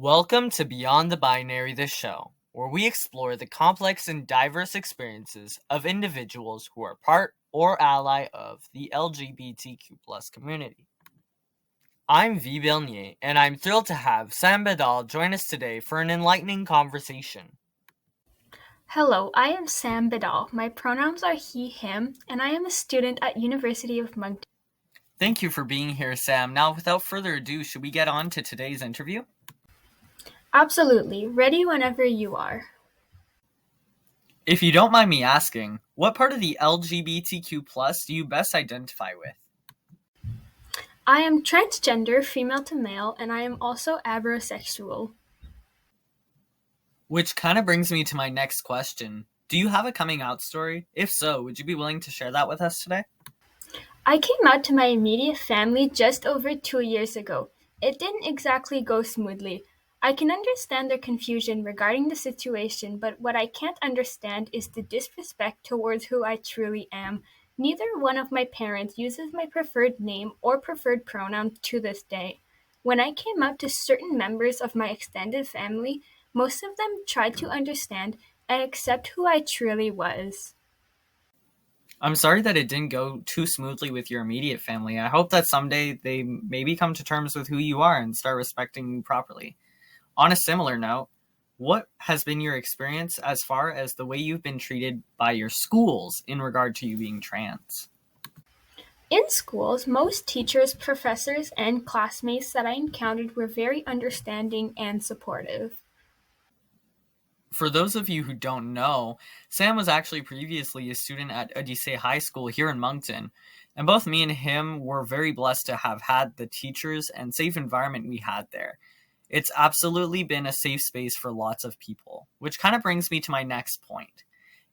Welcome to Beyond the Binary, the show, where we explore the complex and diverse experiences of individuals who are part or ally of the LGBTQ community. I'm Vee Bernier, and I'm thrilled to have Sam Bédard join us today for an enlightening conversation. Hello, I am Sam Bédard. My pronouns are he, him, and I am a student at University of Moncton. Thank you for being here, Sam. Now, without further ado, should we get on to today's interview? Absolutely, ready whenever you are. If you don't mind me asking, what part of the LGBTQ do you best identify with? I am transgender, female to male, and I am also abrosexual. Which kind of brings me to my next question. Do you have a coming out story? If so, would you be willing to share that with us today? I came out to my immediate family just over 2 years ago. It didn't exactly go smoothly. I can understand their confusion regarding the situation, but what I can't understand is the disrespect towards who I truly am. Neither one of my parents uses my preferred name or preferred pronoun to this day. When I came out to certain members of my extended family, most of them tried to understand and accept who I truly was. I'm sorry that it didn't go too smoothly with your immediate family. I hope that someday they maybe come to terms with who you are and start respecting you properly. On a similar note, what has been your experience as far as the way you've been treated by your schools in regard to you being trans? In schools, most teachers, professors, and classmates that I encountered were very understanding and supportive. For those of you who don't know, Sam was actually previously a student at Odyssey High School here in Moncton, and both me and him were very blessed to have had the teachers and safe environment we had there. It's absolutely been a safe space for lots of people, which kind of brings me to my next point.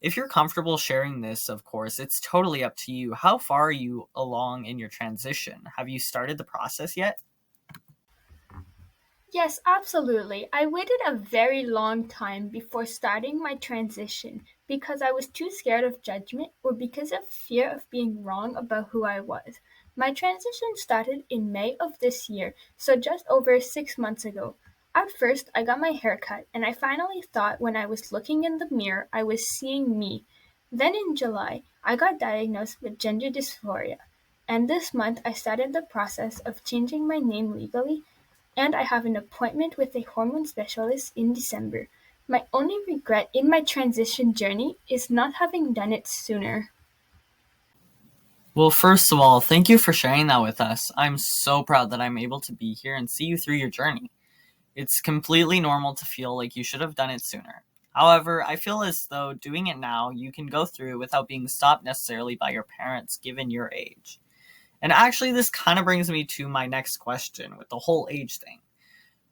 If you're comfortable sharing this, of course, it's totally up to you. How far are you along in your transition? Have you started the process yet? Yes, absolutely. I waited a very long time before starting my transition because I was too scared of judgment or because of fear of being wrong about who I was. My transition started in May of this year, so just over 6 months ago. At first, I got my hair cut, and I finally thought when I was looking in the mirror, I was seeing me. Then in July, I got diagnosed with gender dysphoria, and this month I started the process of changing my name legally and I have an appointment with a hormone specialist in December. My only regret in my transition journey is not having done it sooner. Well, first of all, thank you for sharing that with us. I'm so proud that I'm able to be here and see you through your journey. It's completely normal to feel like you should have done it sooner. However, I feel as though doing it now, you can go through it without being stopped necessarily by your parents given your age. And actually, this kind of brings me to my next question with the whole age thing.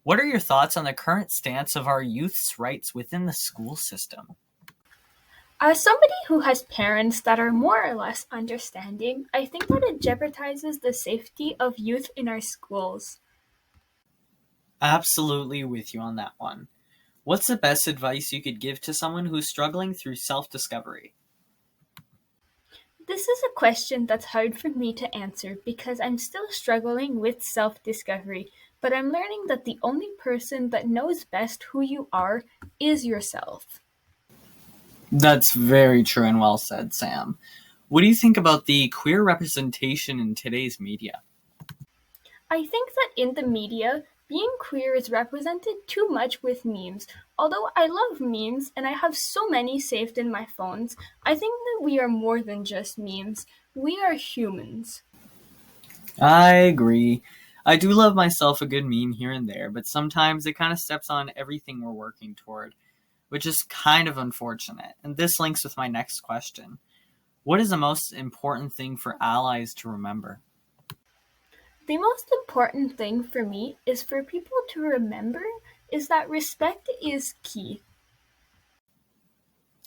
What are your thoughts on the current stance of our youth's rights within the school system? As somebody who has parents that are more or less understanding, I think that it jeopardizes the safety of youth in our schools. Absolutely with you on that one. What's the best advice you could give to someone who's struggling through self-discovery? This is a question that's hard for me to answer because I'm still struggling with self-discovery, but I'm learning that the only person that knows best who you are is yourself. That's very true and well said, Sam. What do you think about the queer representation in today's media? I think that in the media, being queer is represented too much with memes. Although I love memes and I have so many saved in my phones, I think that we are more than just memes. We are humans. I agree. I do love myself a good meme here and there, but sometimes it kind of steps on everything we're working toward, which is kind of unfortunate. And this links with my next question. What is the most important thing for allies to remember? The most important thing for me is for people to remember is that respect is key.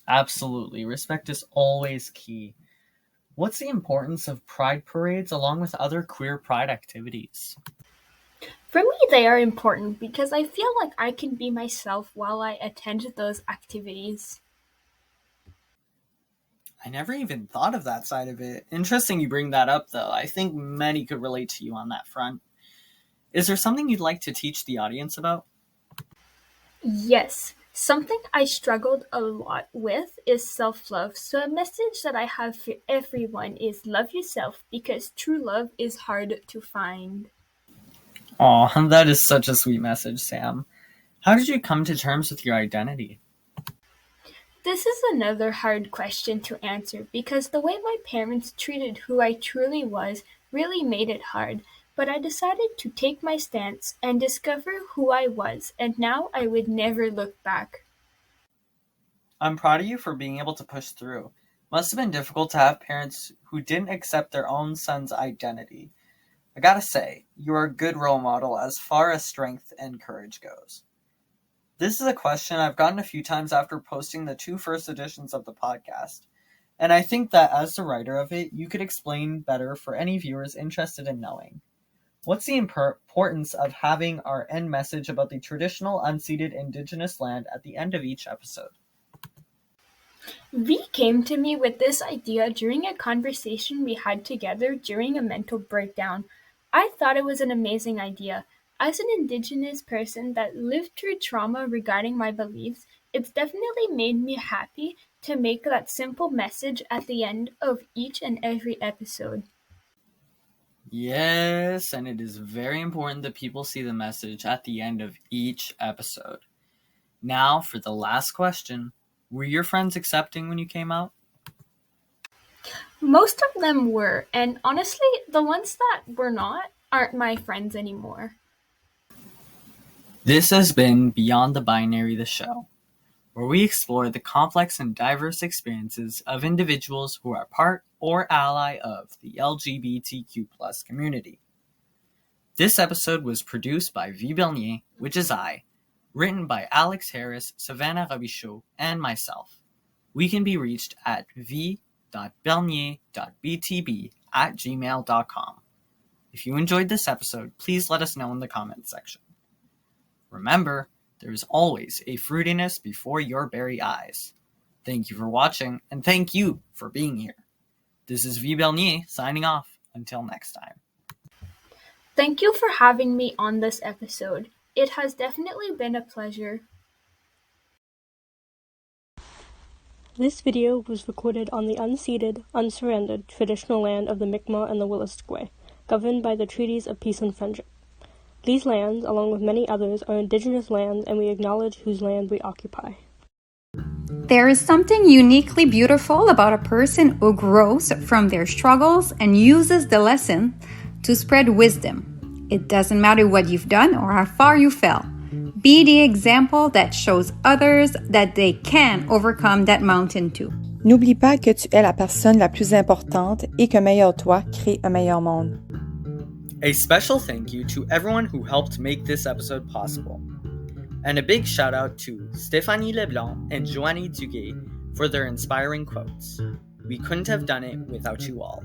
Absolutely. Respect is always key. What's the importance of pride parades along with other queer pride activities? For me, they are important because I feel like I can be myself while I attend those activities. I never even thought of that side of it. Interesting you bring that up, though. I think many could relate to you on that front. Is there something you'd like to teach the audience about? Yes, something I struggled a lot with is self love. So, a message that I have for everyone is love yourself because true love is hard to find. Aw, that is such a sweet message, Sam. How did you come to terms with your identity? This is another hard question to answer because the way my parents treated who I truly was really made it hard. But I decided to take my stance and discover who I was, and now I would never look back. I'm proud of you for being able to push through. Must have been difficult to have parents who didn't accept their own son's identity. I gotta say, you're a good role model as far as strength and courage goes. This is a question I've gotten a few times after posting the two first editions of the podcast, and I think that as the writer of it, you could explain better for any viewers interested in knowing. What's the importance of having our end message about the traditional unceded indigenous land at the end of each episode? V came to me with this idea during a conversation we had together during a mental breakdown. I thought it was an amazing idea. As an Indigenous person that lived through trauma regarding my beliefs, it's definitely made me happy to make that simple message at the end of each and every episode. Yes, and it is very important that people see the message at the end of each episode. Now, for the last question. Were your friends accepting when you came out? Most of them were, and honestly, the ones that were not aren't my friends anymore. This has been Beyond the Binary, the show, where we explore the complex and diverse experiences of individuals who are part or ally of the LGBTQ community. This episode was produced by Vee Bernier, which is I, written by Alex Harris, Savannah Robichaud, and myself. We can be reached at v.bernier.btb@gmail.com. If you enjoyed this episode, please let us know in the comments section. Remember, there is always a fruitiness before your very eyes. Thank you for watching, and thank you for being here. This is Vee Bernier signing off. Until next time. Thank you for having me on this episode. It has definitely been a pleasure. This video was recorded on the unceded, unsurrendered traditional land of the Mi'kmaq and the Wolastoqey, governed by the Treaties of Peace and Friendship. These lands, along with many others, are Indigenous lands, and we acknowledge whose land we occupy. There is something uniquely beautiful about a person who grows from their struggles and uses the lesson to spread wisdom. It doesn't matter what you've done or how far you fell. Be the example that shows others that they can overcome that mountain too. N'oublie pas que tu es la personne la plus importante et qu'un meilleur toi crée un meilleur monde. A special thank you to everyone who helped make this episode possible. And a big shout out to Stéphanie Leblanc and Joanie Duguay for their inspiring quotes. We couldn't have done it without you all.